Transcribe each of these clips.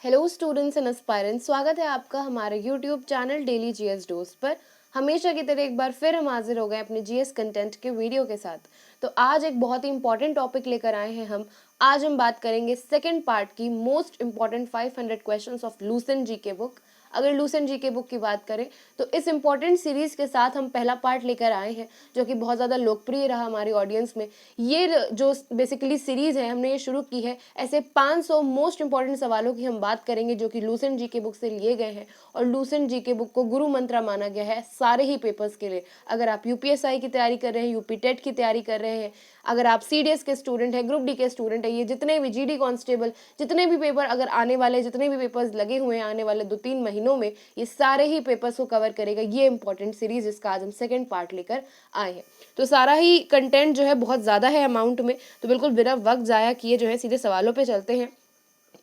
Hello students and aspirants, स्वागत है आपका हमारे YouTube channel daily GS dose पर। हमेशा की तरह एक बार फिर हम हाजिर हो गए अपने जीएस कंटेंट के वीडियो के साथ। तो आज एक बहुत ही इंपॉर्टेंट टॉपिक लेकर आए हैं हम। आज हम बात करेंगे सेकंड पार्ट की most important 500 questions of Lucent GK book. अगर लूसेंट जीके बुक की बात करें तो इस इंपॉर्टेंट सीरीज के साथ हम पहला पार्ट लेकर आए हैं जो कि बहुत ज़्यादा लोकप्रिय रहा हमारी ऑडियंस में। ये जो बेसिकली सीरीज है हमने ये शुरू की है, ऐसे 500 मोस्ट इंपॉर्टेंट सवालों की हम बात करेंगे जो कि लूसेंट जीके बुक से लिए गए हैं। और लूसेंट जीके बुक को गुरु मंत्रा माना गया है सारे ही पेपर्स के लिए। अगर आप यूपीएसआई की तैयारी कर रहे हैं, यूपी टेट की तैयारी कर रहे हैं, अगर आप सीडीएस के स्टूडेंट हैं, ग्रुप डी के स्टूडेंट हैं, ये जितने भी जीडी कांस्टेबल जितने भी पेपर अगर आने वाले जितने भी पेपर्स लगे हुए हैं आने वाले 2-3 महीनों में, ये सारे ही पेपर्स को कवर करेगा ये इंपॉर्टेंट सीरीज जिसका आज हम सेकंड पार्ट लेकर आए हैं। तो सारा ही कंटेंट जो है बहुत ज़्यादा है अमाउंट में, तो बिल्कुल बिना वक्त ज़ाया किए जो है सीधे सवालों पे चलते हैं।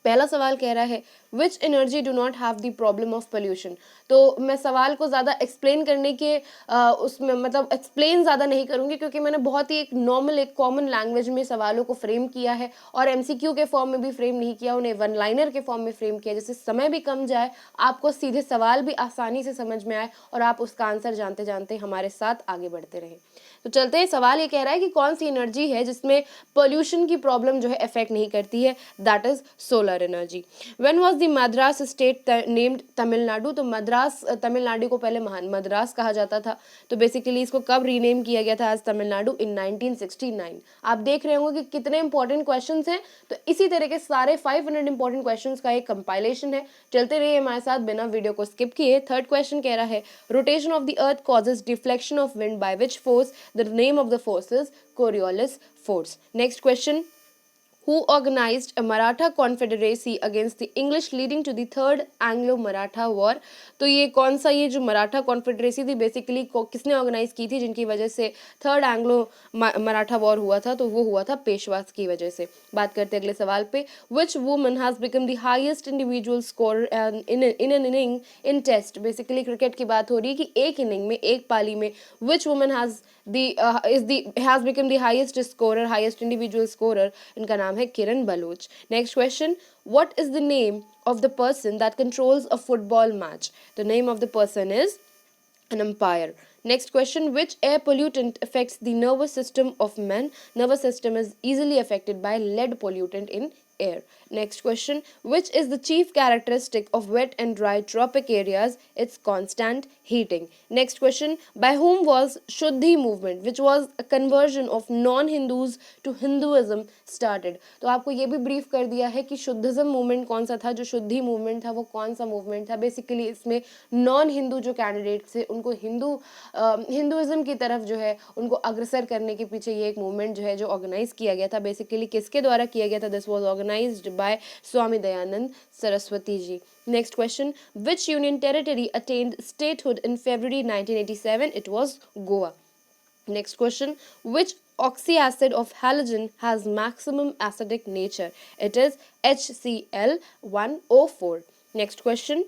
पहला सवाल कह रहा है which energy do not have the problem of pollution. तो मैं सवाल को ज़्यादा एक्सप्लेन करने के उसमें मतलब एक्सप्लेन ज़्यादा नहीं करूँगी क्योंकि मैंने बहुत ही एक नॉर्मल एक कॉमन लैंग्वेज में सवालों को फ्रेम किया है और एमसीक्यू के फॉर्म में भी फ्रेम नहीं किया, उन्हें वन लाइनर के फॉर्म में फ्रेम किया जिससे समय भी कम जाए, आपको सीधे सवाल भी आसानी से समझ में आए और आप उसका आंसर जानते जानते हमारे साथ आगे बढ़ते रहें। तो चलते हैं, सवाल ये कह रहा है कि कौन सी एनर्जी है जिसमें पोल्यूशन की प्रॉब्लम जो है इफेक्ट नहीं करती है, that is solar energy. When was the Madras state named Tamil Nadu. तो मद्रास तमिलनाडु को पहले मद्रास कहा जाता था, तो बेसिकली इसको कब रीनेम किया गया था आज तमिलनाडु, इन 1969। आप देख रहे होंगे कि कितने इंपॉर्टेंट क्वेश्चंस हैं, तो इसी तरह के सारे 500 इंपॉर्टेंट क्वेश्चंस का एक कंपाइलेशन है। चलते रहिए हमारे साथ बिना वीडियो को स्किप किए। थर्ड क्वेश्चन कह रहा है rotation of the earth causes deflection of wind by which force. The name of the force is Coriolis force. Next question. Who organized a Maratha confederacy against the English leading to the third Anglo-Maratha war? तो ये कौन सा ये जो Maratha confederacy थी basically किसने organise की थी जिनकी वजह से थर्ड एंग्लो मराठा वॉर हुआ था? तो वो हुआ था पेशवास की वजह से। बात करते हैं अगले सवाल पे। Which woman has become the highest individual score in an inning in test. Basically cricket की बात हो रही है कि एक इनिंग में एक पाली में which woman has has become the highest scorer, highest individual scorer. इनका नाम है Kiran Baloch. Next question, what is the name of the person that controls a football match? The name of the person is an umpire. Next question, which air pollutant affects the nervous system of men? Nervous system is easily affected by lead pollutant in air. Next question, which is the chief characteristic of wet and dry tropic areas? It's constant heating. Next question, by whom was Shuddhi movement, which was a conversion of non-Hindus to Hinduism, started? तो आपको ये भी brief कर दिया है कि शुद्धिज्म movement कौन सा था, जो शुद्धि मूवमेंट था वो कौन सा मूवमेंट था। बेसिकली इसमें नॉन हिंदू जो कैंडिडेट्स थे उनको हिंदुइज्म की तरफ जो है उनको अग्रसर करने के पीछे ये एक मूवमेंट जो है जो ऑर्गेनाइज किया गया था। बेसिकली किसके द्वारा किया गया था? This was organised by Swami Dayanand Saraswati ji. Next question, which union territory attained statehood in February 1987? It was Goa. Next question, which oxyacid of halogen has maximum acidic nature? It is HCl1O4. Next question,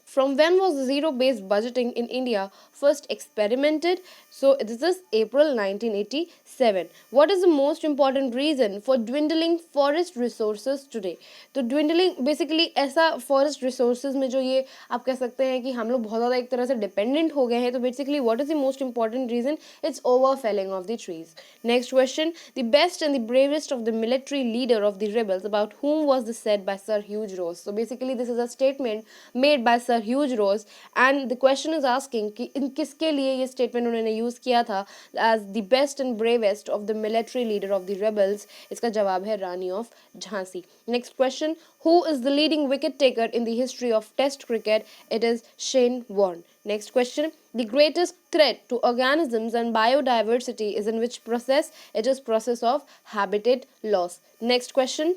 from when was zero-based budgeting in India first experimented? So this is April 1987. What is the most important reason for dwindling forest resources today? तो dwindling basically ऐसा forest resources में जो ये आप कह सकते हैं कि हम लोग बहुत ज़्यादा एक तरह से dependent हो गए हैं, तो basically what is the most important reason? It's overfelling of the trees. Next question, the best and the bravest of the military leader of the rebels, about whom was this said by Sir Hugh Ross? So basically this is a statement made by Sir Hugh Ross and the question is asking कि इन किसके लिए ये statement उन्होंने use किया था as the best and bravest of the military leader of the rebels? इसका जवाब है रानी of Jhansi. Next question, who is the leading wicket taker in the history of test cricket? It is Shane Warne. Next question, the greatest threat to organisms and biodiversity is in which process? It is process of habitat loss. Next question,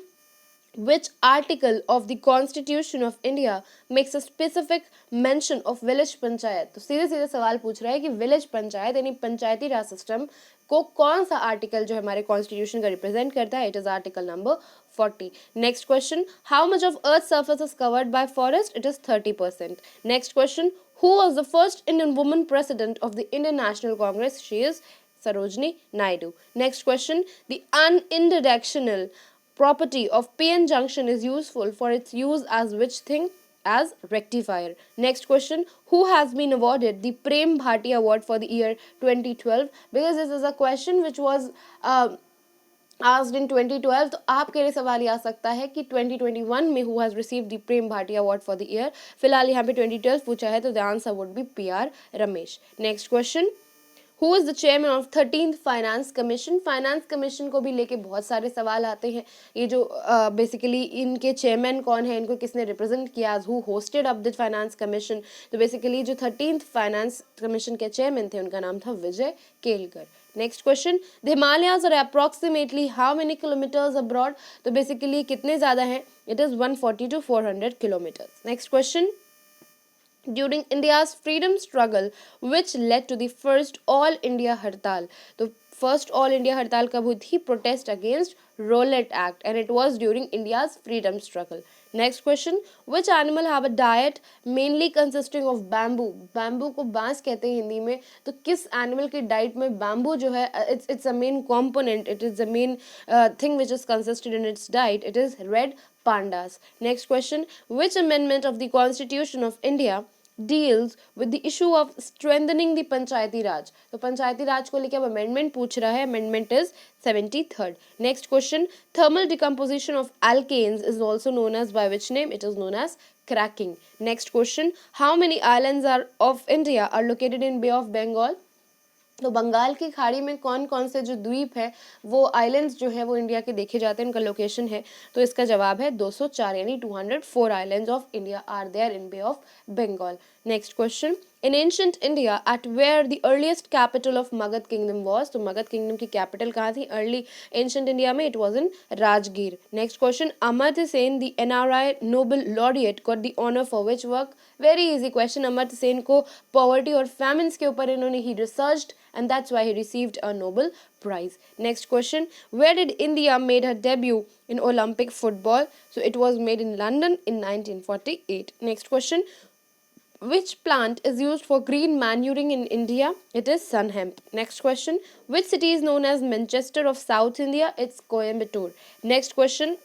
which article of the Constitution of India makes a specific mention of village panchayat? तो सीधे सीधे सवाल पूछ रहा है कि village panchayat यानी पंचायती राज system को कौन सा आर्टिकल जो हमारे कॉन्स्टिट्यूशन का रिप्रेजेंट करता है? It is article number 40. Next question, how much of earth's surface is covered by forest? It is 30%. Next question, who was the first Indian woman president of the Indian National Congress? She is Sarojini Naidu. Next question, the unidirectional property of PN junction is useful for its use as which thing? As rectifier. Next question, who has been awarded the Prem Bharti Award for the year 2012? Because this is a question which was asked in 2012, तो आपके लिए सवाल ये आ सकता है कि 2021 में who has received the Prem Bhatia award for the year. फिलहाल यहाँ पे 2012 पूछा है, तो the answer would be PR Ramesh. Next question, who is the chairman of 13th finance commission? Finance commission को भी लेके बहुत सारे सवाल आते हैं. ये जो बेसिकली इनके चेयरमैन कौन है, इनको किसने रिप्रेजेंट किया, who hosted up the finance commission? तो बेसिकली जो 13th फाइनेंस कमीशन के चेयरमैन थे उनका नाम था Vijay Kelkar. Next question, the Himalayas are approximately how many kilometres abroad? तो बेसिकली कितने ज़्यादा हैं? It is 140 to 400 kilometres. Next question, during India's freedom struggle which led to the first all India हड़ताल? तो फर्स्ट ऑल इंडिया हड़ताल कब हुई थी? Protest against Rowlatt Act, and it was during India's freedom struggle. Next question, which animal have a diet mainly consisting of bamboo? Bamboo को बांस कहते हैं हिंदी में, तो किस एनिमल की डाइट में बैम्बू जो है it's a main component, it is a main thing which is consisted in its diet? It is red pandas. Next question, which amendment of the Constitution of India deals with the issue of strengthening the पंचायती राज? तो पंचायती राज को लेकर अब amendment पूछ रहा है. Amendment is 73rd. Next question, thermal decomposition of alkanes is also known as by which name? It is known as cracking. Next question, how many islands are of India are located in Bay of Bengal? तो बंगाल की खाड़ी में कौन कौन से जो द्वीप है, वो आइलैंड्स जो है वो इंडिया के देखे जाते हैं, उनका लोकेशन है. तो इसका जवाब है 204, यानी 204 islands of India are there in Bay of Bengal. Next question, in ancient India at where the earliest capital of Magadha kingdom was? तो मगध किंगडम की कैपिटल कहाँ थी अर्ली एंशिएंट इंडिया में? It was in Rajgir. Next question, Amartya Sen the NRI Nobel laureate got the honour for which work? Very easy question. Amartya Sen को poverty और famines के ऊपर इन्होंने ही researched, and that's why he received a Nobel Prize. Next question, where did India made her debut in Olympic football? So it was made in London in 1948. Next question, which plant is used for green manuring in India? It is sun hemp. Next question, which city is known as Manchester of South India? It's Coimbatore. Next question,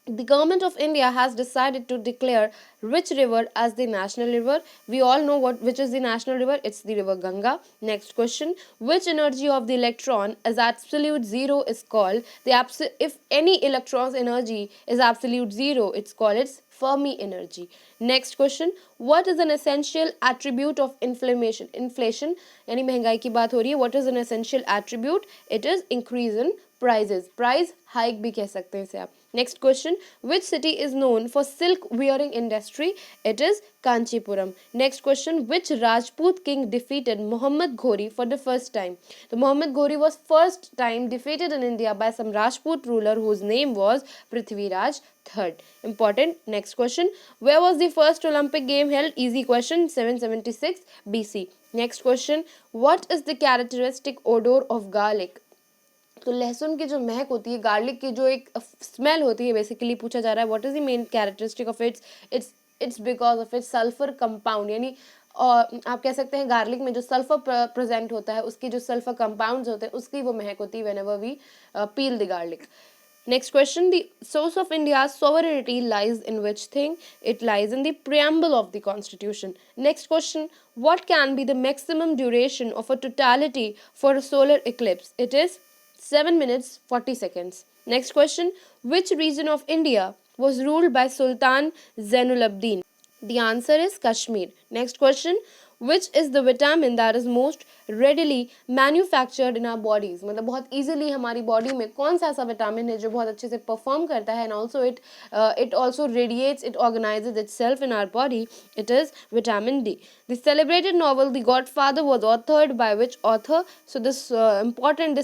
the government of India has decided to declare which river as the national river? We all know which is the national river. It's the river Ganga. Next question, which energy of the electron is absolute zero is called if any electron's energy is absolute zero, it's called its Fermi energy. Next question, what is an essential attribute of inflation यानी महंगाई की बात हो रही है. what is an essential attribute? it is increase in prices. price hike भी कह सकते हैं इसे आप. Next question, which city is known for silk wearing industry? It is Kanchipuram. Next question, which Rajput king defeated Muhammad Ghori for the first time? So Muhammad Ghori was first time defeated in India by some Rajput ruler whose name was Prithviraj III. Important. Next question, where was the first Olympic game held? Easy question, 776 BC. Next question, what is the characteristic odor of garlic? तो लहसुन की जो महक होती है, garlic की जो एक smell होती है, बेसिकली पूछा जा रहा है what is the main characteristic of its because of its sulphur compound, यानी और आप कह सकते हैं गार्लिक में जो सल्फर प्रेजेंट होता है, उसकी जो सल्फर कंपाउंड्स होते हैं, उसकी वो महक होती है whenever we peel the garlic. Next question, the source of India's sovereignty lies in which thing? It lies in the preamble of the constitution. Next question, what can be the maximum duration of a totality for a solar eclipse? It is 7 minutes 40 seconds. Next question, which region of India was ruled by Sultan Zainul-Abdin? The answer is Kashmir. Next question, which is the vitamin that is most readily manufactured in our bodies? मतलब बहुत easily हमारी body में कौन सा ऐसा vitamin है जो बहुत अच्छे से perform करता है, and also it also radiates, it organizes itself in our body. It is vitamin D. The celebrated novel The Godfather was authored by which author? So this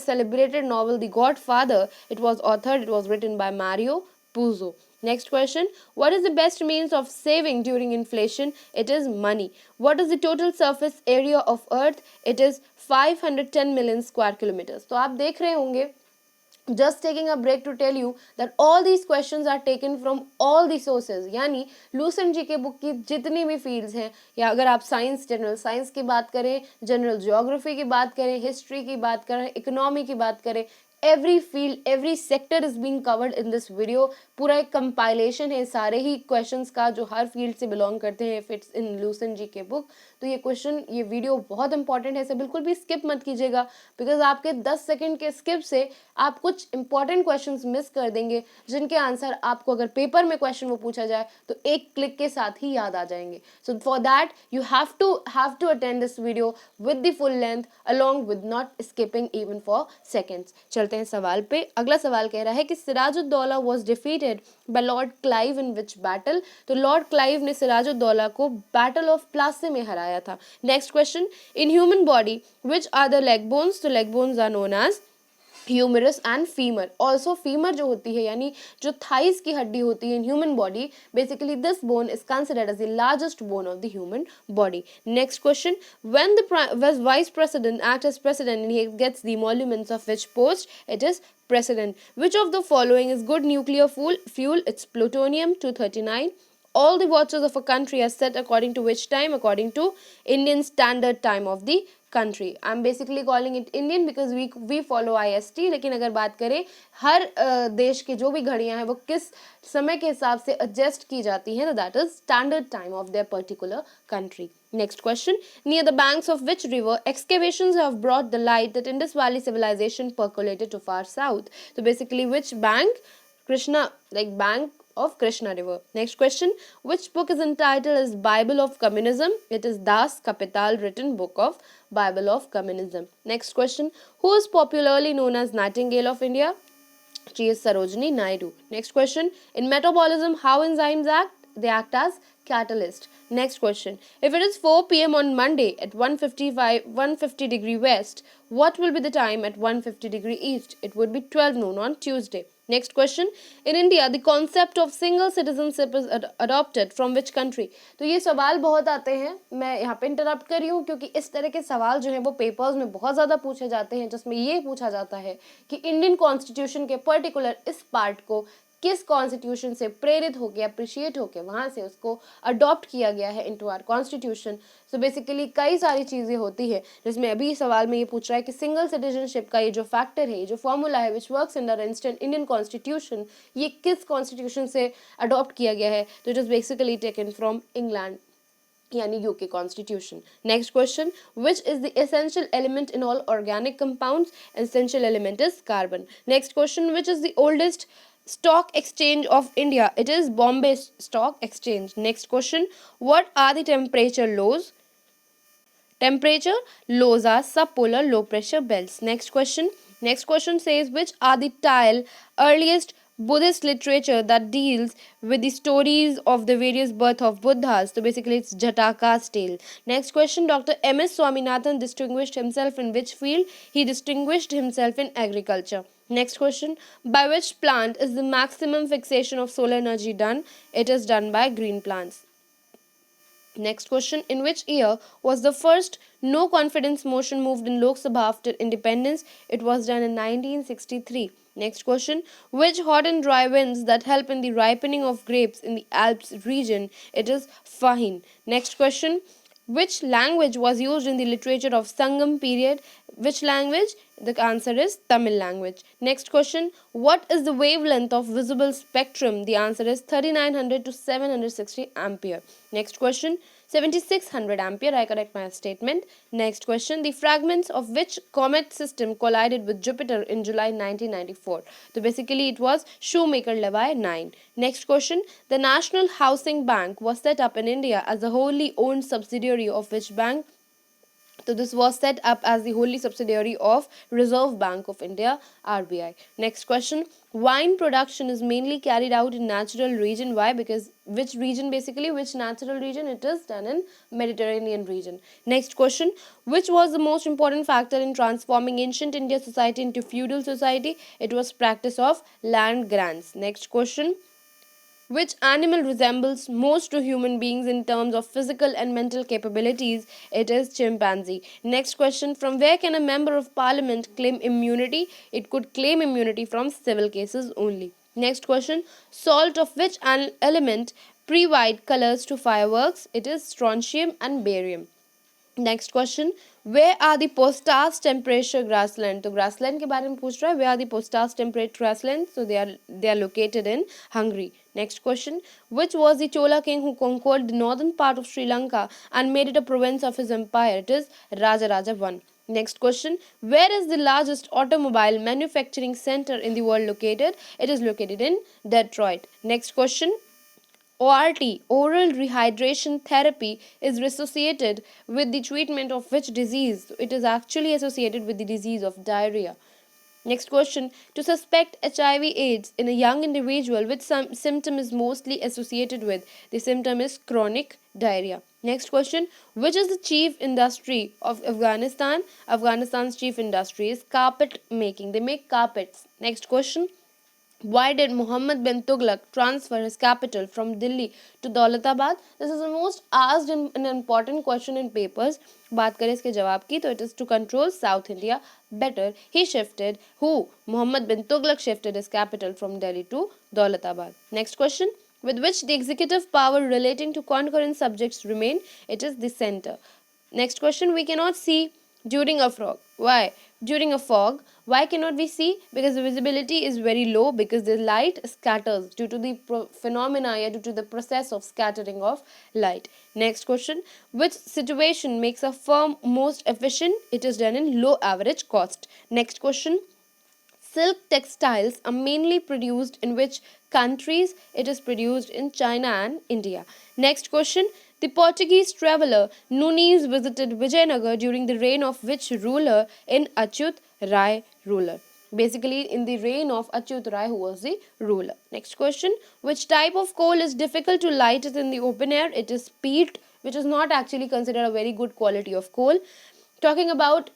celebrated novel The Godfather, it was written by Mario Puzo. Next question, what is the best means of saving during inflation? It is money. What is the total surface area of earth? It is 510 million square kilometers. तो आप देख रहे होंगे, just taking a break to tell you that all these questions are taken from all the sources. यानी Lucent जी के book की जितनी भी फील्ड्स हैं, या अगर आप साइंस, जनरल साइंस की बात करें, जनरल ज्योग्राफी की बात करें, हिस्ट्री की बात करें, इकोनॉमी की बात करें, every field, every sector is being covered in this video. पूरा एक compilation है सारे ही questions का जो हर field से belong करते हैं, if it's in लूसेंट जी के book. तो ये question, ये video बहुत important है, इसे बिल्कुल भी skip मत कीजिएगा, because आपके 10 सेकंड के skip से आप कुछ important questions miss कर देंगे, जिनके आंसर आपको अगर पेपर में question वो पूछा जाए तो एक क्लिक के साथ ही याद आ जाएंगे. So for that you have to attend this video with the full length along with not skipping even for seconds. चलते हैं सवाल पे. अगला सवाल कह रहा है कि Sirajuddaula was defeated by Lord Clive in which battle. तो लॉर्ड क्लाइव ने सिराजुद्दौला को बैटल ऑफ प्लासी में हराया था. Next question, in human body which are the leg bones. तो leg bones are known as humerus and femur. Also femur जो होती है यानी जो थाइस की हड्डी होती है in human body, basically this bone is considered as the largest bone of the human body. Next question, when the vice president act as president and he gets the emoluments of which post, it is president. Which of the following is good nuclear fuel? It's plutonium 239. All the watches of a country are set according to which time? According to Indian Standard Time of the country. I'm basically calling it Indian because we follow IST. लेकिन अगर बात करें हर देश की जो भी घड़ियां हैं वो किस समय के हिसाब से adjust की जाती हैं, तो that is standard time of their particular country. Next question, near the banks of which river excavations have brought the light that Indus Valley civilization percolated to far south. So basically which bank? Krishna, like bank of Krishna river. Next question, which book is entitled as Bible of Communism? It is Das Kapital written book of Bible of Communism. Next question, who is popularly known as Nightingale of India? She is Sarojini Naidu. Next question, in metabolism how enzymes act? They act as catalyst. Next question, if it is 4 p.m. on Monday at 150 degree west, what will be the time at 150 degree east? It would be 12 noon on Tuesday. Next question, in India the concept of single citizenship is adopted from which country? तो ये सवाल बहुत आते हैं, मैं यहाँ पे interrupt कर रही हूँ क्योंकि इस तरह के सवाल जो हैं वो पेपर्स में बहुत ज़्यादा पूछे जाते हैं, जिसमें ये पूछा जाता है कि इंडियन कॉन्स्टिट्यूशन के पर्टिकुलर इस पार्ट को किस कॉन्स्टिट्यूशन से प्रेरित होकर अप्रिशिएट होकर वहाँ से उसको अडॉप्ट किया गया है into our constitution. So basically कई सारी चीज़ें होती है, जिसमें अभी सवाल में ये पूछ रहा है कि सिंगल सिटीजनशिप का ये जो फैक्टर है, ये जो फॉर्मूला है which works in the Indian constitution, ये किस कॉन्स्टिट्यूशन से अडॉप्ट किया गया है. तो it is basically taken from England यानी UK constitution. Next question, which is the essential element in all organic compounds? Essential element is carbon. Next question, which is the oldest Stock Exchange of India? It is Bombay Stock Exchange. Next question, what are the temperature lows? Temperature lows are subpolar low pressure belts. Next question says, which are the earliest Buddhist literature that deals with the stories of the various birth of Buddhas? So basically it's Jataka's tale. Next question, Dr. M.S. Swaminathan distinguished himself in which field? He distinguished himself in agriculture. Next question, by which plant is the maximum fixation of solar energy done? It is done by green plants. Next question, in which year was the first no confidence motion moved in Lok Sabha after independence? It was done in 1963. Next question, which hot and dry winds that help in the ripening of grapes in the Alps region? It is Fahin. Next question, which language was used in the literature of Sangam period? Which language? The answer is Tamil language. Next question, what is the wavelength of visible spectrum? The answer is 3900 to 760 ampere. Next question, 7600 ampere. I correct my statement. Next question, the fragments of which comet system collided with Jupiter in July 1994? So basically it was Shoemaker-Levy 9. Next question, the National Housing Bank was set up in India as a wholly owned subsidiary of which bank? So this was set up as the wholly subsidiary of Reserve Bank of India, RBI. Next question, wine production is mainly carried out in natural region. Why? Because which region basically? Which natural region? It is done in Mediterranean region. Next question, which was the most important factor in transforming ancient India society into feudal society? It was practice of land grants. Next question, which animal resembles most to human beings in terms of physical and mental capabilities? It is chimpanzee. Next question, from where can a member of parliament claim immunity? It could claim immunity from civil cases only. Next question, salt of which element provide colors to fireworks? It is strontium and barium. Next question, Where are the postas temperature grassland? तो grassland के बारे में पूछ रहा है. Where are the postas temperate grasslands? So they are located in Hungary. Next question. Which was the Chola king who conquered the northern part of Sri Lanka and made it a province of his empire? It is Rajaraja I. Next question. Where is the largest automobile manufacturing center in the world located? It is located in Detroit. Next question. ORT, oral rehydration therapy, is associated with the treatment of which disease? It is actually associated with the disease of diarrhea. Next question. To suspect HIV/AIDS in a young individual, which some symptom is mostly associated with? The symptom is chronic diarrhea. Next question. Which is the chief industry of Afghanistan? Afghanistan's chief industry is carpet making. They make carpets. Next question. Why did Muhammad bin Tughlaq transfer his capital from Delhi to Daulatabad? This is the most asked in an important question in papers. बात करें इसके जवाब की तो it is to control South India better. He shifted who? Muhammad bin Tughlaq shifted his capital from Delhi to Daulatabad. Next question. With which the executive power relating to concurrent subjects remain? It is the center. Next question. We cannot see during a fog. Why? During a fog, why cannot we see? Because the visibility is very low, because the light scatters due to the phenomena, due to the process of scattering of light. Next question. Which situation makes a firm most efficient? It is done in low average cost. Next question. Silk textiles are mainly produced in which countries? It is produced in China and India. Next question. The Portuguese traveller Nunes visited Vijayanagar during the reign of which ruler? In Achyut Rai ruler. Basically, in the reign of Achyut Rai, who was the ruler. Next question. Which type of coal is difficult to light it in the open air? It is peat, which is not actually considered a very good quality of coal. Talking about,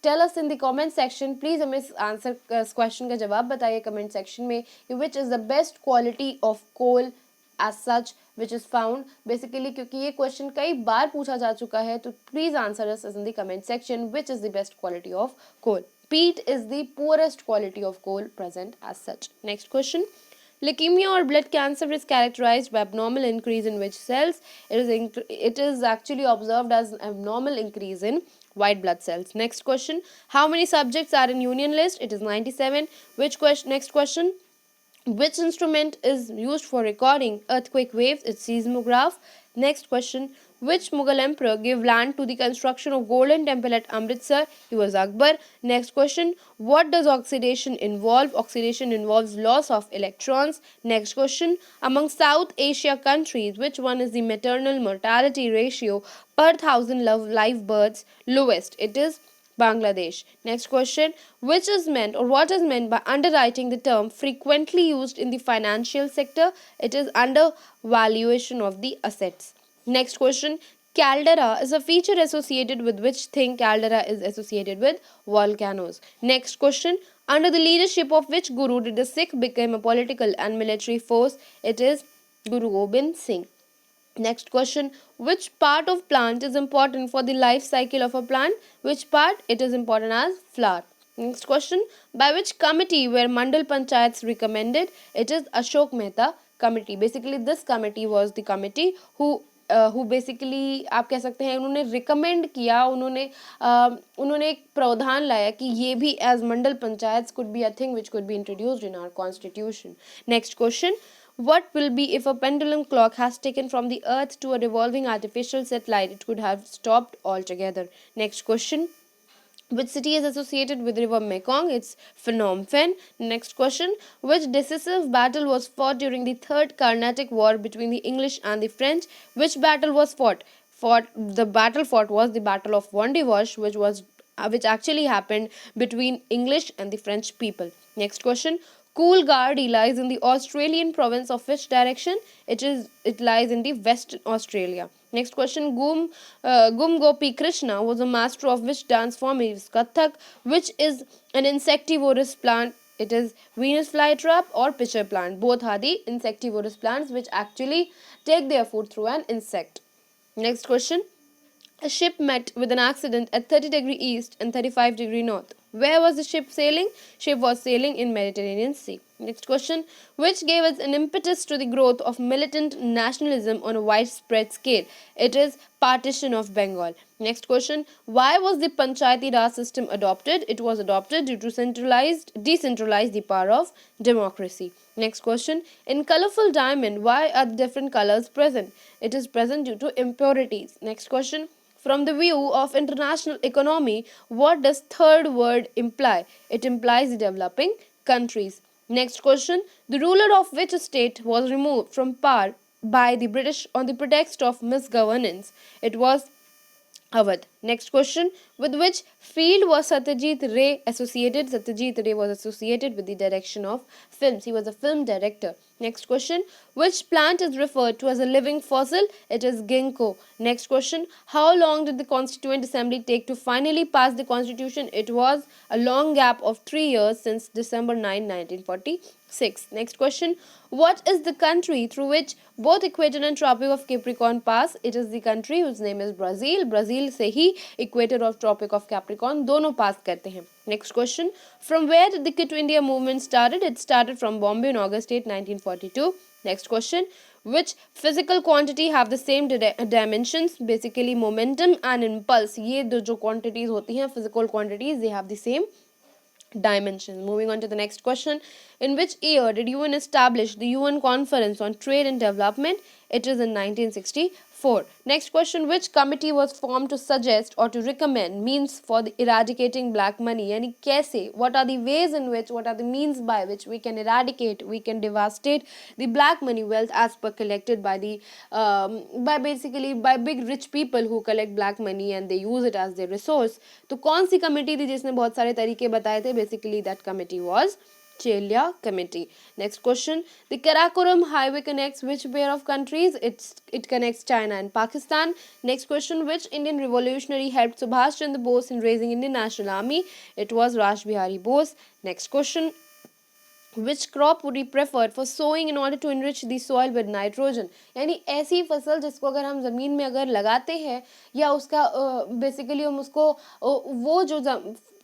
tell us in the comment section. Please हमें answer question का जवाब बताइए comment section में. Which is the best quality of coal as such which is found? Basically क्योंकि ये question कई बार पूछा जा चुका है, तो please answer us in the comment section. Which is the best quality of coal? Peat is the poorest quality of coal present as such. Next question. Leukemia or blood cancer is characterized by abnormal increase in which cells? It is actually observed as abnormal increase in white blood cells. Next question. How many subjects are in union list? It is 97. Next question. Which instrument is used for recording earthquake waves? It's seismograph. Next question. Which Mughal emperor gave land to the construction of Golden Temple at Amritsar? He was Akbar. Next question. What does oxidation involve? Oxidation involves loss of electrons. Next question. Among South Asia countries, which one is the maternal mortality ratio per 1,000 live births lowest? It is Bangladesh. Next question. Which is meant or what is meant by underwriting, the term frequently used in the financial sector? It is undervaluation of the assets. Next question. Caldera is a feature associated with which thing? Caldera is associated with volcanoes. Next question. Under the leadership of which guru did the Sikh become a political and military force? It is Guru Gobind Singh. Next question. Which part of plant is important for the life cycle of a plant? Which part? It is important as flower. Next question. By which committee were Mandal Panchayats recommended? It is Ashok Mehta committee. Basically this committee was the committee who basically आप कह सकते हैं उन्होंने recommend किया, उन्होंने एक प्रावधान लाया कि ये भी as mandal panchayat could be a thing which could be introduced in our constitution. Next question. What will be if a pendulum clock has taken from the earth to a revolving artificial satellite? It could have stopped altogether. Next question. Which city is associated with river Mekong? It's Phnom Penh. Next question. Which decisive battle was fought during the Third Carnatic War between the English and the French? Which battle was fought? The battle fought was the Battle of Wandiwash, which actually happened between English and the French people. Next question. Coolgardie lies in the Australian province of which direction? It lies in the Western Australia. Next question. Gum Gopi Krishna was a master of which dance form? It is Kathak. Which is an insectivorous plant? It is Venus flytrap or pitcher plant. Both are the insectivorous plants which actually take their food through an insect. Next question. A ship met with an accident at 30 degree east and 35 degree north. Where was the ship sailing? Ship was sailing in Mediterranean Sea. Next question. Which gave us an impetus to the growth of militant nationalism on a widespread scale? It is partition of Bengal. Next question. Why was the Panchayati Raj system adopted? It was adopted due to decentralize the power of democracy. Next question. In colorful diamond, why are different colors present? It is present due to impurities. Next question. From the view of international economy, what does third word imply? It implies the developing countries. Next question. The ruler of which state was removed from power by the British on the pretext of misgovernance? It was Awadh. Next question. With which field was Satyajit Ray associated? Satyajit Ray was associated with the direction of films. He was a film director. Next question. Which plant is referred to as a living fossil? It is ginkgo. Next question. How long did the Constituent Assembly take to finally pass the constitution? It was a long gap of 3 years since December 9, 1946. Next question. What is the country through which both equator and tropic of Capricorn pass? It is the country whose name is Brazil. Brazil से ही equator और tropic of Capricorn दोनों pass करते हैं. Next question. From where did the Quit India movement started? It started from Bombay on August 8, 1942. Next question. Which physical quantity have the same dimensions? Basically momentum and impulse. ये दो जो quantities होती हैं physical quantities, they have the same dimensions. Moving on to the next question. In which year did UN establish the UN Conference on Trade and Development? It is in 1964. Next question. Which committee was formed to suggest or to recommend means for the eradicating black money? Yani kaise? What are the ways in which, what are the means by which we can eradicate, we can devastate the black money wealth as per collected by the by big rich people who collect black money and they use it as their resource. तो कौन सी committee थी जिसने बहुत सारे तरीके बताए थे? Basically that committee was Chelia Committee. Next question. The Karakoram Highway connects which pair of countries? It connects China and Pakistan. Next question. Which Indian revolutionary helped Subhash Chandra Bose in raising Indian National Army? It was Raj Bihari Bose. Next question. Which crop would be preferred for sowing in order to enrich the soil with nitrogen? यानी ऐसी फसल जिसको अगर हम ज़मीन में अगर लगाते हैं या उसका बेसिकली हम उसको वो जो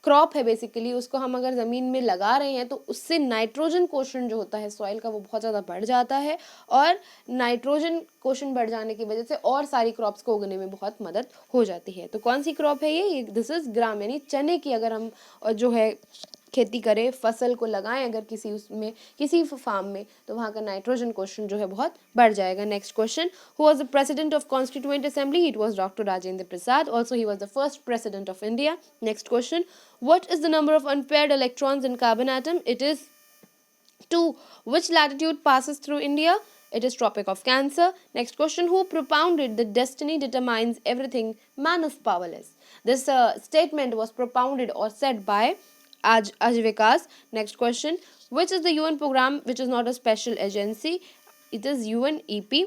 क्रॉप है बेसिकली उसको हम अगर ज़मीन में लगा रहे हैं तो उससे नाइट्रोजन क्वोशंट जो होता है सॉइल का वो बहुत ज़्यादा बढ़ जाता है और नाइट्रोजन क्वोशंट बढ़ जाने की वजह से और सारी क्रॉप्स को उगने में बहुत मदद हो जाती है. तो कौन सी क्रॉप है ये? दिस इज ग्राम यानी चने की अगर हम जो है खेती करें, फसल को लगाएं अगर किसी उसमें किसी फार्म में तो वहाँ का नाइट्रोजन क्वेश्चन जो है बहुत बढ़ जाएगा. Next question. Who was the president of constituent assembly? It was doctor Rajendra Prasad. Also he was the first president of India. Next question. What is the number of unpaired electrons in carbon atom? It is 2. Which latitude passes through India? It is Tropic of Cancer. Next question. Who propounded that destiny determines everything, man is powerless? This statement was propounded or said by Ajivikas. Next question. Which is the UN program which is not a special agency? It is UNEP.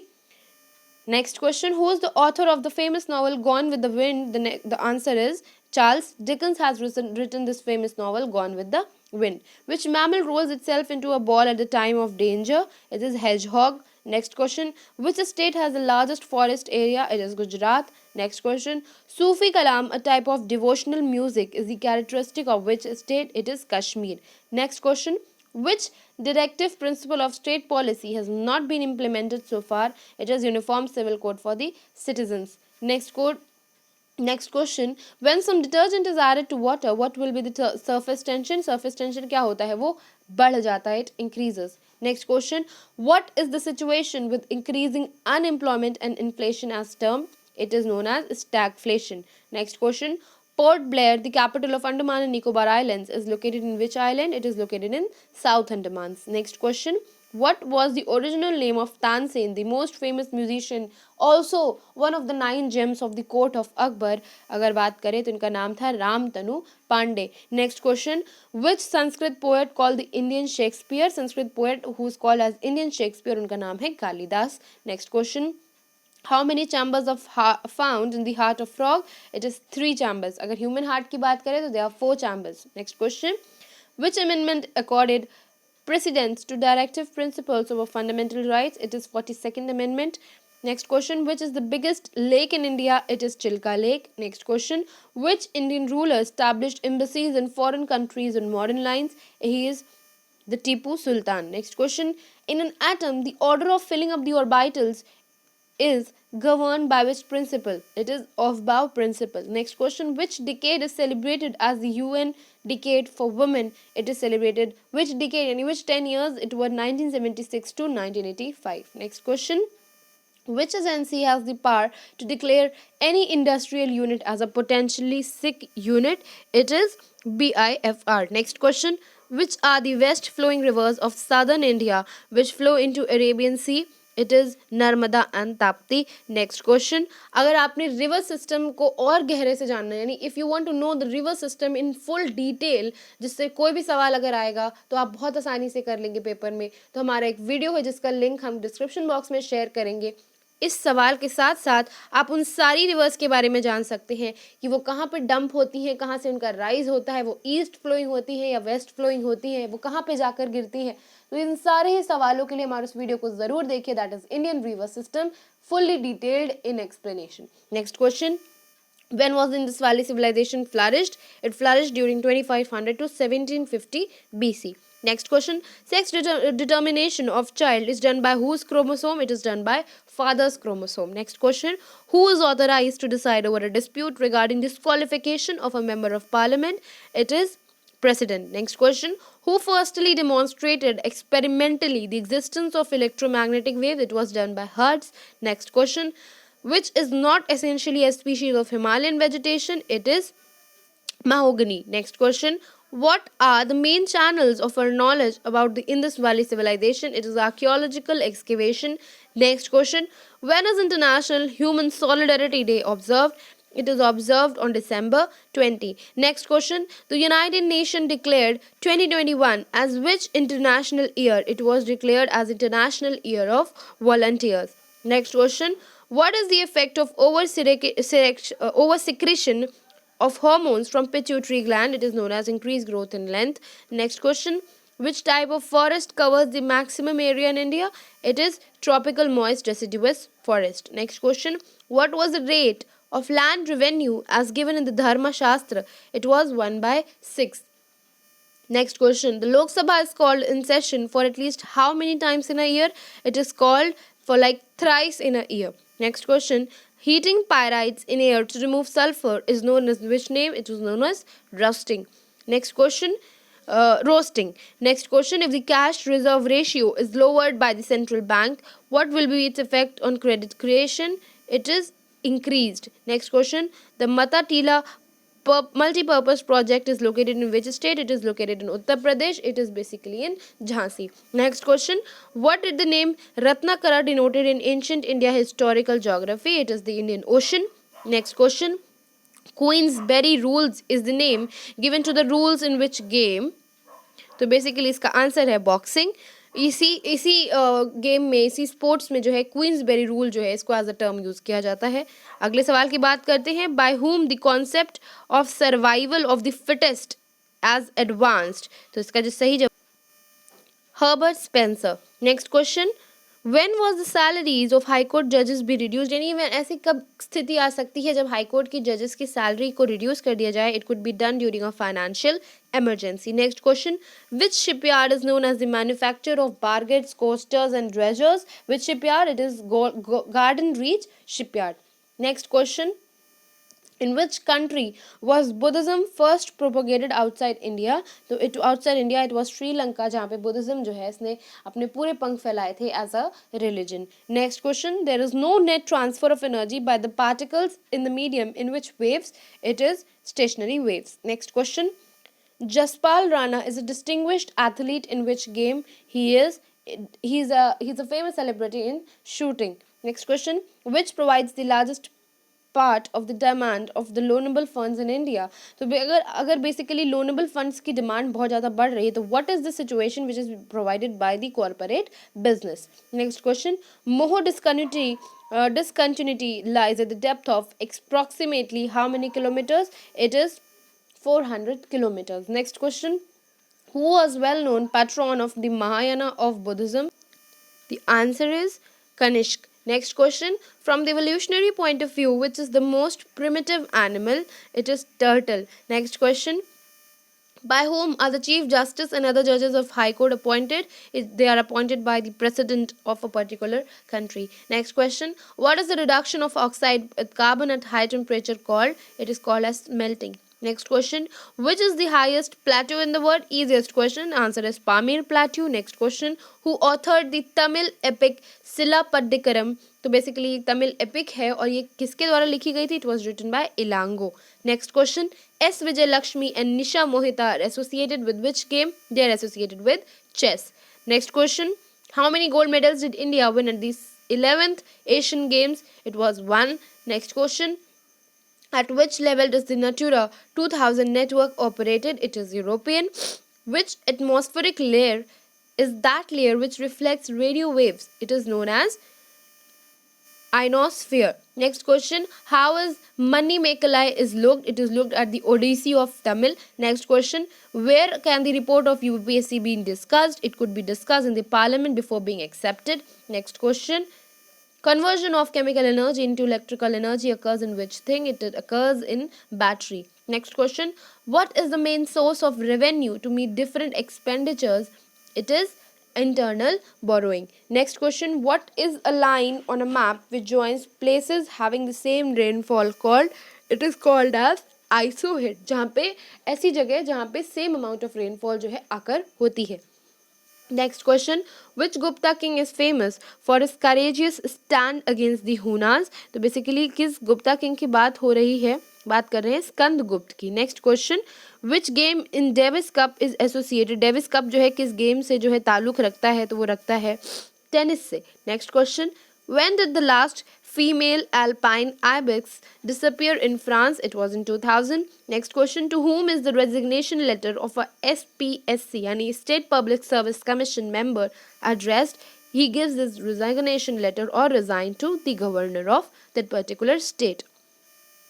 Next question. Who is the author of the famous novel Gone with the Wind? The answer is Charles Dickens has written this famous novel Gone with the Wind. Which mammal rolls itself into a ball at the time of danger? It is hedgehog. Next question. Which state has the largest forest area? It is Gujarat. Next question. Sufi Kalam, a type of devotional music, is the characteristic of which state? It is Kashmir. Next question. Which directive principle of state policy has not been implemented so far? It is Uniform Civil Code for the citizens. Next question. When some detergent is added to water, what will be the surface tension? Surface tension क्या होता है? वो बढ़ जाता है. It increases. Next question. What is the situation with increasing unemployment and inflation as termed? It is known as stagflation. Next question. Port Blair, the capital of Andaman and Nicobar Islands, is located in which island? It is located in South Andaman. Next question. What was the original name of Tansen, the most famous musician, also one of the 9 gems of the court of Akbar? अगर बात करें तो इनका नाम था Ramtanu Pandey. Next question. Which Sanskrit poet called the Indian Shakespeare? Sanskrit poet who is called as Indian Shakespeare, उनका नाम है Kalidas. Next question. How many chambers of found in the heart of frog? It is 3 chambers. अगर human heart की बात करें तो there are 4 chambers. Next question. Which amendment accorded precedence to directive principles over fundamental rights? It is 42nd Amendment. Next question, which is the biggest lake in India? It is Chilka Lake. Next question, which Indian ruler established embassies in foreign countries on modern lines? He is the Tipu Sultan. Next question, in an atom, the order of filling up the orbitals is governed by which principle? It is Aufbau principle. Next question, which decade is celebrated as the UN decade for women? It is celebrated which decade and which 10 years? It was 1976 to 1985. Next question, which agency has the power to declare any industrial unit as a potentially sick unit? It is BIFR. Next question, which are the west flowing rivers of southern India which flow into Arabian Sea? It is Narmada and Tapti. Next question, अगर आपने river system को और गहरे से जानना है, यानी if you want to know the river system in full detail, जिससे कोई भी सवाल अगर आएगा तो आप बहुत आसानी से कर लेंगे पेपर में, तो हमारा एक वीडियो है जिसका लिंक हम डिस्क्रिप्शन बॉक्स में शेयर करेंगे. इस सवाल के साथ साथ आप उन सारी रिवर्स के बारे में जान सकते हैं कि वो कहाँ पर डंप होती हैं, कहाँ से उनका राइज होता है, वो ईस्ट फ्लोइंग होती है या वेस्ट फ्लोइंग होती है, वो कहाँ पे जाकर गिरती है. तो इन सारे ही सवालों के लिए हमारे उस वीडियो को ज़रूर देखिए, that is Indian river system fully detailed in explanation. Next question, when was the Indus Valley civilization flourished? It flourished during 2500 to 1750 BC. Next question, sex determination of child is done by whose chromosome? It is done by father's chromosome. Next question, who is authorized to decide over a dispute regarding disqualification of a member of parliament? It is president. Next question, who firstly demonstrated experimentally the existence of electromagnetic waves? It was done by Hertz. Next question, which is not essentially a species of Himalayan vegetation? It is mahogany. Next question, what are the main channels of our knowledge about the Indus Valley civilization? It is archaeological excavation. Next question, when is International Human Solidarity Day observed? It is observed on December 20. Next question, the United Nations declared 2021 as which international year? It was declared as International Year of Volunteers. Next question, what is the effect of over-secretion of hormones from pituitary gland? It is known as increased growth in length. Next question, which type of forest covers the maximum area in India? It is tropical moist deciduous forest. Next question, what was the rate of land revenue as given in the Dharma Shastra? It was 1/6. Next question, the Lok Sabha is called in session for at least how many times in a year? It is called for like thrice in a year. Next question, heating pyrites in air to remove sulfur is known as which name? It was known as rusting. Next question, roasting. Next question, if the cash reserve ratio is lowered by the central bank, what will be its effect on credit creation? It is increased. Next question, the Matatila multi-purpose project is located in which state? It is located in Uttar Pradesh. It is basically in Jhansi. Next question, what did the name Ratnakara denoted in ancient India historical geography? It is the Indian Ocean. Next question, Queensberry rules is the name given to the rules in which game? तो basically इसका answer है boxing. इसी game में, इसी sports में जो है Queensberry rule जो है इसको एज अ टर्म यूज़ किया जाता है. अगले सवाल की बात करते हैं, by whom the concept of survival of the fittest as advanced. तो इसका जो सही जवाब Herbert Spencer. Next question, when was the salaries of high court judges be reduced? यानी ऐसी कब स्थिति आ सकती है जब हाई कोर्ट की जजेस की सैलरी को रिड्यूस कर दिया जाए? It could be done during a financial emergency. Next question, which shipyard is known as the manufacturer of bargettes, coasters and dredgers? Which shipyard? It is Garden Reach shipyard. Next question, in which country was Buddhism first propagated outside India? तो it outside India it was Sri Lanka, जहाँ पे Buddhism जो है इसने अपने पूरे पंख फैलाए थे as a religion. Next question, there is no net transfer of energy by the particles in the medium in which waves? It is stationary waves. Next question, Jaspal Rana is a distinguished athlete in which game? He's a famous celebrity in shooting. Next question, which provides the largest part of the demand of the loanable funds in India? तो अगर basically loanable funds की demand बहुत ज़्यादा बढ़ रही है तो what is the situation which is provided by the corporate business? Next question, Moho discontinuity lies at the depth of approximately how many kilometers? It is 400 kilometers. Next question, who was well known patron of the Mahayana of Buddhism? The answer is Kanishk. Next question, from the evolutionary point of view, which is the most primitive animal? It is turtle. Next question, by whom are the chief justice and other judges of high court appointed? They are appointed by the president of a particular country. Next question, what is the reduction of oxide with carbon at high temperature called? It is called as melting. Next question, which is the highest plateau in the world? Easiest question, answer is Pamir Plateau. Next question, who authored the Tamil epic Silappatikaram? तो बेसिकली Tamil epic है और ये किसके द्वारा लिखी गई थी? It was written by Ilango. Next question, S. Vijay Lakshmi and Nisha Mohita are associated with which game? They are associated with chess. Next question, how many gold medals did India win at the 11th Asian Games? It was 1. Next question, at which level does the Natura 2000 network operated? It is European. Which atmospheric layer is that layer which reflects radio waves? It is known as ionosphere. Next question, how is Mani Mekalai is looked? It is looked at the Odyssey of Tamil. Next question, where can the report of UPSC be discussed? It could be discussed in the parliament before being accepted. Next question, conversion of chemical energy into electrical energy occurs in which thing? It occurs in battery. Next question, what is the main source of revenue to meet different expenditures? It is internal borrowing. Next question, what is a line on a map which joins places having the same rainfall called? It is called as isohit, जहाँ पे ऐसी जगह जहाँ पे same amount of rainfall जो है आकर होती है. Next question, which Gupta king is famous for his courageous stand against the Hunas? तो बेसिकली किस गुप्ता किंग की बात हो रही है? बात कर रहे हैं स्कंद गुप्त की. Next question, which game in Davis cup is associated? Davis cup जो है किस गेम से जो है ताल्लुक रखता है? तो वो रखता है टेनिस से. Next question, when did the last female alpine ibex disappear in France? It was in 2000. Next question, to whom is the resignation letter of a SPSC यानी State Public Service Commission member addressed? He gives this resignation letter or resign to the governor of that particular state.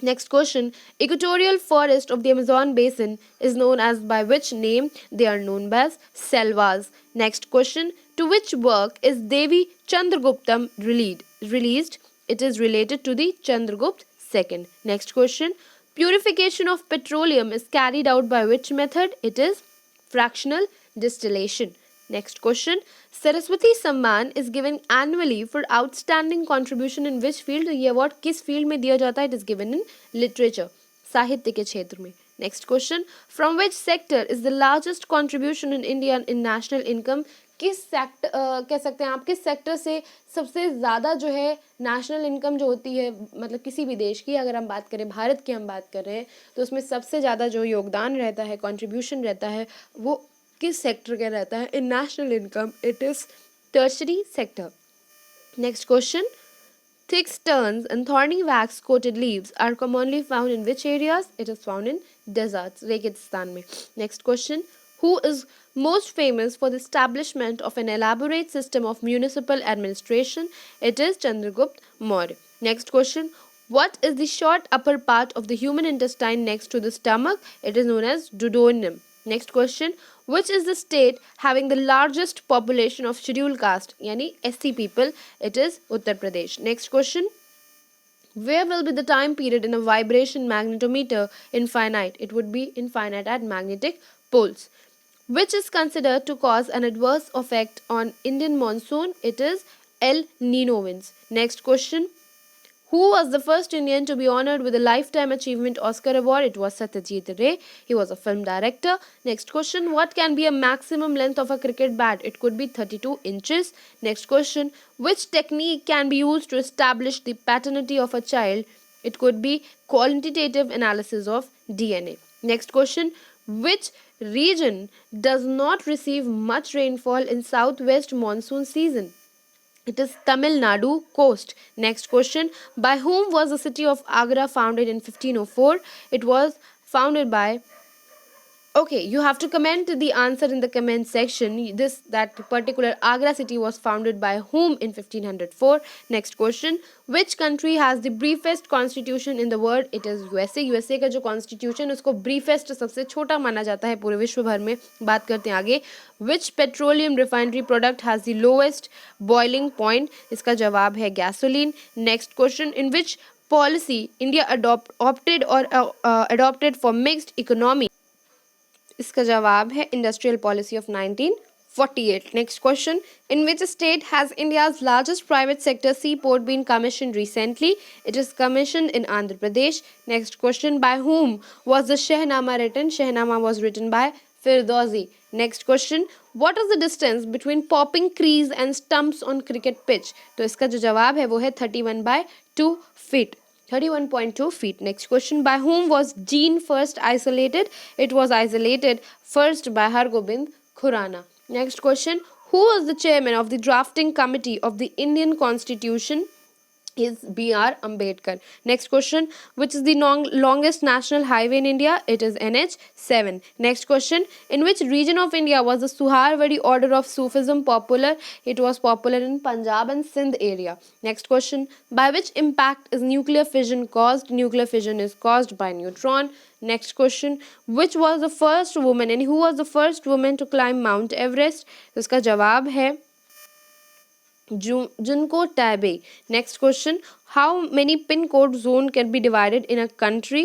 Next question, equatorial forest of the Amazon basin is known as by which name? They are known as selvas. Next question, to which work is Devi Chandraguptam released? It is related to the Chandragupta II. Next question, purification of petroleum is carried out by which method? It is fractional distillation. Next question, Saraswati सम्मान is given annually for outstanding contribution in which field? ये award किस field में दिया जाता है? It is given in literature, साहित्य के क्षेत्र में. Next question, from which sector is the largest contribution in India in national income? किस सेक्टर कह सकते हैं आप, किस सेक्टर से सबसे ज़्यादा जो है नेशनल इनकम जो होती है, मतलब किसी भी देश की अगर हम बात करें, भारत की हम बात कर रहे हैं, तो उसमें सबसे ज़्यादा जो योगदान रहता है, कंट्रीब्यूशन रहता है, वो किस सेक्टर का रहता है in national income? It is tertiary sector. Next question, thick sterns and thorny wax coated leaves are commonly found in which areas? It is found in deserts, रेगिस्तान में. Next question, who is most famous for the establishment of an elaborate system of municipal administration? It is Chandragupta Maurya. Next question, what is the short upper part of the human intestine next to the stomach? It is known as duodenum. Next question, which is the state having the largest population of scheduled caste यानी SC people? It is Uttar Pradesh. Next question, where will be the time period in a vibration magnetometer infinite? It would be infinite at magnetic poles. Which is considered to cause an adverse effect on Indian monsoon? It is El Nino winds. Next question, who was the first Indian to be honored with a Lifetime Achievement Oscar Award? It was Satyajit Ray. He was a film director. Next question, what can be a maximum length of a cricket bat? It could be 32 inches. Next question, which technique can be used to establish the paternity of a child? It could be quantitative analysis of DNA. Next question, which region does not receive much rainfall in southwest monsoon season? It is Tamil Nadu coast. Next question, by whom was the city of Agra founded in 1504? It was founded by Okay, you have to comment the answer in the comment section. That particular Agra city was founded by whom in 1504? Next question. Which country has the briefest constitution in the world? It is USA. USA का जो constitution उसको briefest सबसे छोटा माना जाता है पूरे विश्व भर में. बात करते हैं आगे. Which petroleum refinery product has the lowest boiling point? इसका जवाब है gasoline. Next question. In which policy India adopted for mixed economy? इसका जवाब है industrial policy of 1948. Next question. In which state has India's largest private sector sea port been commission recently? It is commission in Andhra Pradesh. Next question. By whom was the Shahnameh written? Shahnameh was written by Ferdowsi. Next question. what is the distance between popping crease and stumps on cricket pitch? तो इसका जो जवाब है वो है 31/2 feet. 31.2 feet. Next question. By whom was Jean first isolated? It was isolated first by Hargobind Khurana. Next question. Who was the chairman of the drafting committee of the Indian Constitution? Is B.R. Ambedkar. Next question. Which is the longest national highway in India? It is NH7. Next question. In which region of India was the Suharwadi order of Sufism popular? It was popular in Punjab and Sindh area. Next question. By which impact is nuclear fission caused? Nuclear fission is caused by neutron. Next question. Which was the first woman and who was the first woman to climb Mount Everest? इसका जवाब है Junko Tabe. Next question. How many pin code zone can be divided in a country?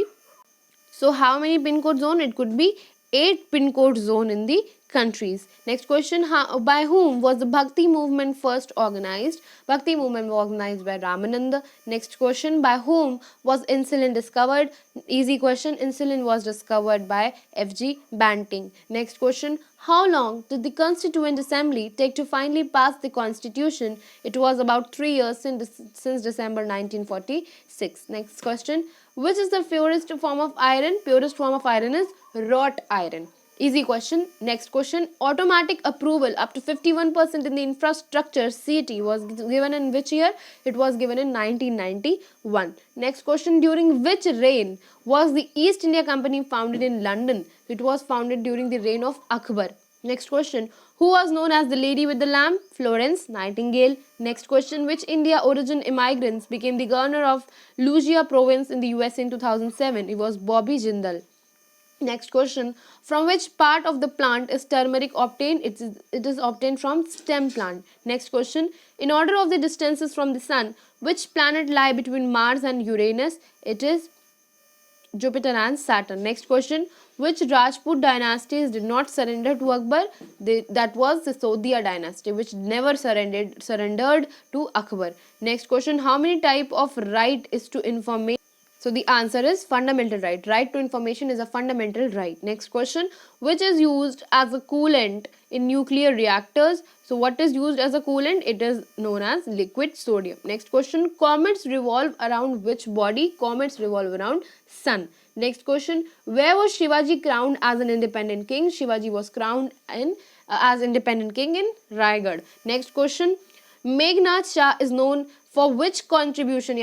So how many pin code zone? It could be 8 pin code zone in the countries. Next question. By whom was the Bhakti movement first organized? Bhakti movement was organized by Ramananda. Next question. By whom was insulin discovered? Easy question. Insulin was discovered by F.G. Banting. Next question. How long did the Constituent Assembly take to finally pass the Constitution? It was about 3 years since December 1946. Next question. Which is the purest form of iron? Purest form of iron is wrought iron. Easy question. Next question. Automatic approval up to 51% in the infrastructure CT was given in which year? It was given in 1991. Next question. During which reign was the East India Company founded in London? It was founded during the reign of Akbar. Next question. Who was known as the lady with the lamp? Florence Nightingale. Next question. Which India origin immigrants became the governor of Louisiana province in the US in 2007? It was Bobby Jindal. Next question. From which part of the plant is turmeric obtained? It is obtained from stem plant. Next question. In order of the distances from the sun, which planet lie between Mars and Uranus? It is Jupiter and Saturn. Next question. Which Rajput dynasties did not surrender to Akbar? That was the Sodhia dynasty, which never surrendered to Akbar. Next question. How many type of right is to information? So the answer is fundamental right. Right to information is a fundamental right. Next question. Which is used as a coolant in nuclear reactors? So what is used as a coolant? It is known as liquid sodium. Next question. Comets revolve around which body? Comets revolve around sun. Next question. Where was Shivaji crowned as an independent king? Shivaji was crowned as independent king in Raigad. Next question. Meghnad Shah is known for which contribution?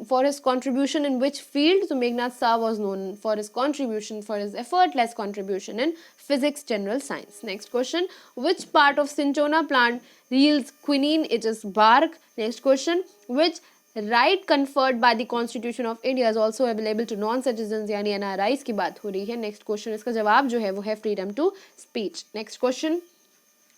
For his contribution in which field? So Meghnad Shah was known for his contribution, for his effortless contribution in physics, general science. Next question. Which part of cinchona plant yields quinine? It is bark. Next question. Which right conferred by the Constitution of India is also available to non-citizens यानी NRIs की बात हो रही है. Next question. इसका जवाब जो है वो है freedom to speech. Next question.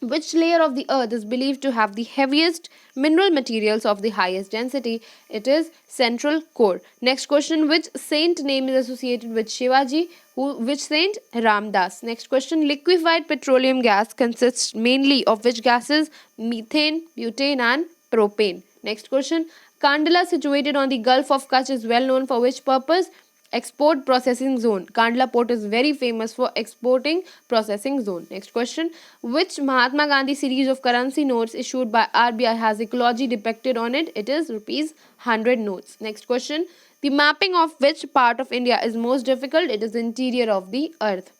Which layer of the earth is believed to have the heaviest mineral materials of the highest density? It is central core. Next question. Which saint name is associated with Shivaji? Which saint? Ramdas. Next question. Liquefied petroleum gas consists mainly of which gases? Methane, butane and propane. Next question. Kandla, situated on the Gulf of Kutch, is well known for which purpose? Export processing zone. Kandla port is very famous for exporting processing zone. Next question. Which Mahatma Gandhi series of currency notes issued by RBI has ecology depicted on it? It is rupees 100 notes. Next question. The mapping of which part of India is most difficult? It is interior of the earth.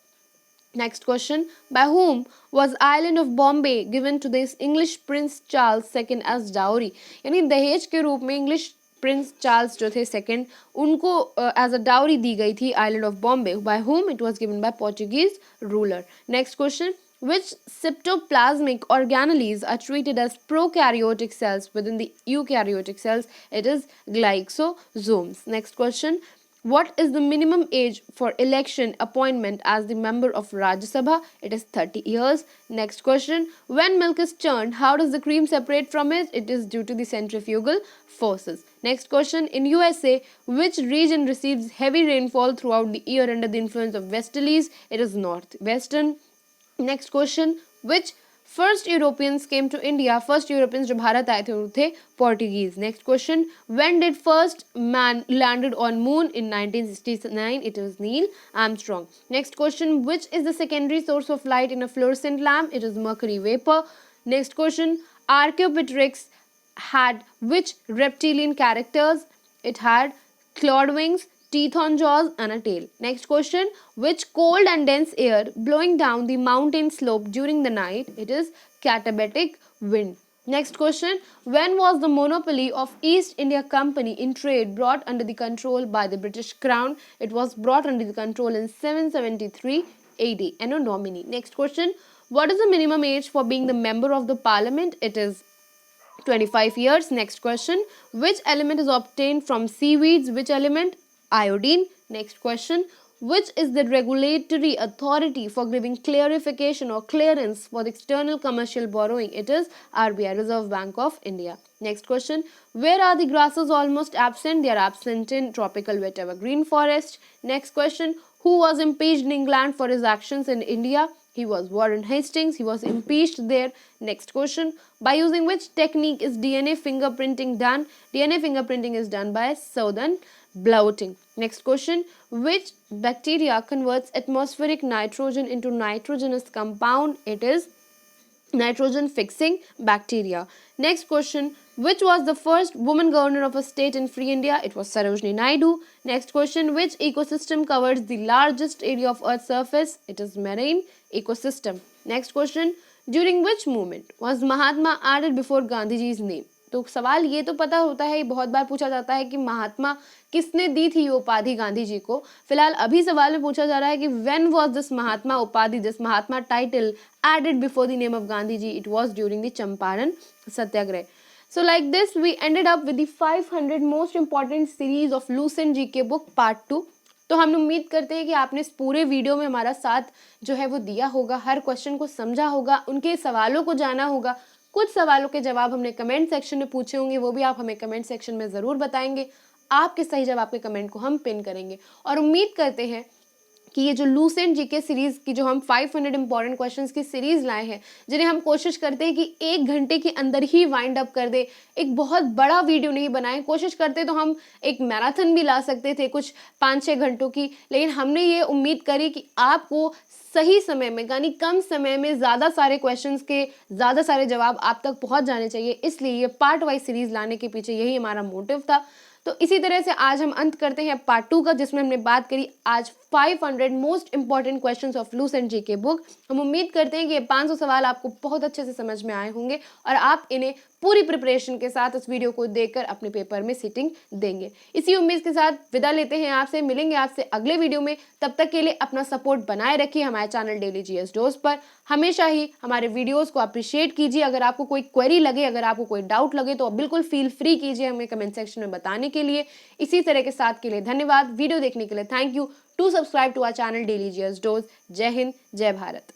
Next question. By whom was island of Bombay given to this English Prince Charles II as dowry? यानी दहेज के रूप में English Prince Charles जो थे second, उनको as a dowry दी गई थी island of Bombay, by whom it was given by Portuguese ruler. Next question, which cytoplasmic organelles are treated as prokaryotic cells within the eukaryotic cells? It is glycosomes. Next question, what is the minimum age for election appointment as the member of Rajya Sabha? It is 30 years. Next question, when milk is churned, how does the cream separate from it? It is due to the centrifugal forces. Next question, in USA, which region receives heavy rainfall throughout the year under the influence of westerlies? It is northwestern. Next question, which first Europeans came to India? First Europeans जो भारत आए थे वो थे Portuguese. Next question, when did first man landed on moon? In 1969, it was Neil Armstrong. Next question, which is the secondary source of light in a fluorescent lamp? It is mercury vapour. Next question, Archaeopteryx had which reptilian characters? It had clawed wings, teeth on jaws, and a tail. Next question, which cold and dense air blowing down the mountain slope during the night? It is katabatic wind. Next question, when was the monopoly of East India Company in trade brought under the control by the British Crown? It was brought under the control in 773 AD. Anno Domini. Next question, what is the minimum age for being the member of the parliament? It is 25 years. Next question, which element is obtained from seaweeds? Which element? Iodine. Next question, which is the regulatory authority for giving clarification or clearance for the external commercial borrowing? It is RBI, Reserve Bank of India. Next question, where are the grasses almost absent? They are absent in tropical wet evergreen forest. Next question, who was impeached in England for his actions in India? He was Warren Hastings. He was impeached there. Next question, by using which technique is DNA fingerprinting done? DNA fingerprinting is done by Southern blotting. Next question, which bacteria converts atmospheric nitrogen into nitrogenous compound? It is nitrogen fixing bacteria. Next question, which was the first woman governor of a state in free India? It was Sarojini Naidu. Next question, which ecosystem covers the largest area of earth's surface? It is marine ecosystem. Next question, during which movement was Mahatma added before Gandhiji's name? तो सवाल ये तो पता होता है, बहुत बार पूछा जाता है कि महात्मा किसने दी थी ये उपाधि गांधी जी को। फिलहाल अभी सवाल में पूछा जा रहा है कि व्हेन वाज दिस महात्मा उपाधि, this Mahatma title added before the name of Gandhi ji? It was during the Champaran Satyagraha. So like this we ended up with the 500 most important series of Lucent GK book part 2. तो हम उम्मीद करते हैं कि आपने इस पूरे वीडियो में हमारा साथ जो है वो दिया होगा, हर क्वेश्चन को समझा होगा, उनके सवालों को जाना होगा। कुछ सवालों के जवाब हमने कमेंट सेक्शन में पूछे होंगे, वो भी आप हमें कमेंट सेक्शन में ज़रूर बताएंगे। आपके सही जवाब के कमेंट को हम पिन करेंगे और उम्मीद करते हैं कि ये जो लूसेंट जीके सीरीज़ की जो हम 500 इंपॉर्टेंट क्वेश्चंस की सीरीज़ लाए हैं, जिन्हें हम कोशिश करते हैं कि 1 घंटे के अंदर ही वाइंड अप कर दे, एक बहुत बड़ा वीडियो नहीं बनाएं। कोशिश करते तो हम एक मैराथन भी ला सकते थे कुछ 5-6 घंटों की, लेकिन हमने ये उम्मीद करी कि आपको सही समय में यानी कम समय में ज़्यादा सारे क्वेश्चंस के ज़्यादा सारे जवाब आप तक पहुँच जाने चाहिए, इसलिए ये पार्ट वाइज सीरीज़ लाने के पीछे यही हमारा मोटिव था। तो इसी तरह से आज हम अंत करते हैं पार्ट 2 का, जिसमें हमने बात करी आज 500 most important questions of Lucent GK book. हम उम्मीद करते हैं कि ये 500 सवाल आपको बहुत अच्छे से समझ में आए होंगे और आप इन्हें पूरी प्रिपरेशन के साथ इस वीडियो को देखकर अपने पेपर में सिटिंग देंगे। इसी उम्मीद के साथ विदा लेते हैं आपसे, मिलेंगे आपसे अगले वीडियो में। तब तक के लिए अपना सपोर्ट बनाए रखिए हमारे चैनल डेली जीएस डोज पर। हमेशा ही हमारे वीडियोस को अप्रिशिएट कीजिए। अगर आपको कोई क्वेरी लगे, अगर आपको कोई डाउट लगे तो बिल्कुल फील फ्री कीजिए हमें कमेंट सेक्शन में बताने के लिए। इसी तरह के साथ के लिए धन्यवाद। वीडियो देखने के लिए thank you. To subscribe to our channel daily GS dose. जय हिंद, जय भारत।